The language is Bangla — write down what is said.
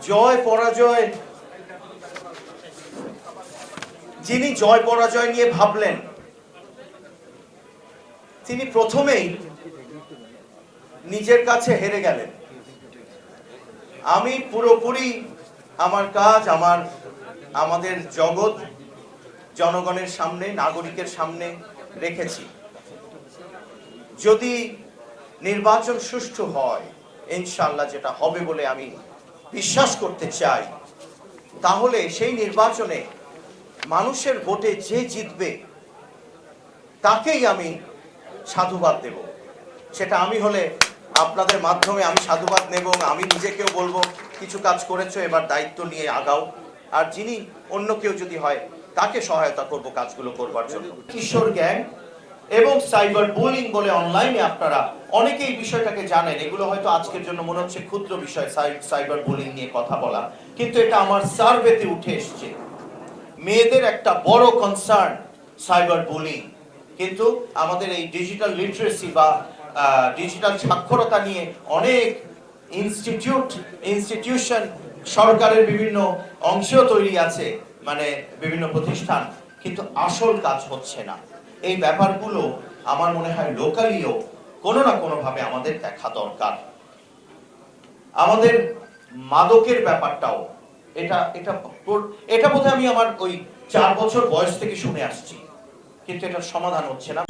জয় পরাজয়, যিনি জয় পরাজয় নিয়ে ভাবলেন তিনি প্রথমেই নিজের কাছে হেরে গেলেন। আমি পুরোপুরি আমার কাজ আমাদের জগৎ জনগণের সামনে, নাগরিকের সামনে রেখেছি। যদি নির্বাচন সুষ্ঠু হয়, ইনশাআল্লাহ যেটা হবে বলে আমি বিশ্বাস করতে চাই, তাহলে সেই নির্বাচনে মানুষের ভোটে যে জিতবে তাকেই আমি সাধুবাদ দেব। সেটা আমি হলে আপনাদের মাধ্যমে আমি সাধুবাদ নেব, আমি নিজেকেও বলবো কিছু কাজ করেছো, এবার দায়িত্ব নিয়ে আগাও। আর যিনি অন্য কেউ যদি হয় তাকে সহায়তা করব কাজগুলো করবার জন্য। কিশোর গ্যাং এবং সাইবার বুলিং বলে অনলাইনে আপনারা অনেকেই বিষয়টাকে জানেন। এগুলো হয়তো আজকের জন্য মনে হচ্ছে ক্ষুদ্র বিষয়, সাইবার বুলিং নিয়ে কথা বলা, কিন্তু এটা আমার সার্ভেতে উঠে এসছে। মেয়েদের একটা বড় কনসার্ন সাইবার বুলিং, কিন্তু আমাদের এই ডিজিটাল লিটারেসি বা ডিজিটাল সাক্ষরতা নিয়ে অনেক ইনস্টিটিউশন সরকারের বিভিন্ন অংশেও তৈরি আছে, মানে বিভিন্ন প্রতিষ্ঠান, কিন্তু আসল কাজ হচ্ছে না। এই ব্যাপারগুলো আমার মনে হয় লোকালিও কোনো না কোনো ভাবে আমাদের দেখা দরকার। আমাদের মাদকের ব্যাপারটাও এটা বোধহয় আমি আমার ওই 4 বছর বয়স থেকে শুনে আসছি, কিন্তু এটার সমাধান হচ্ছে না।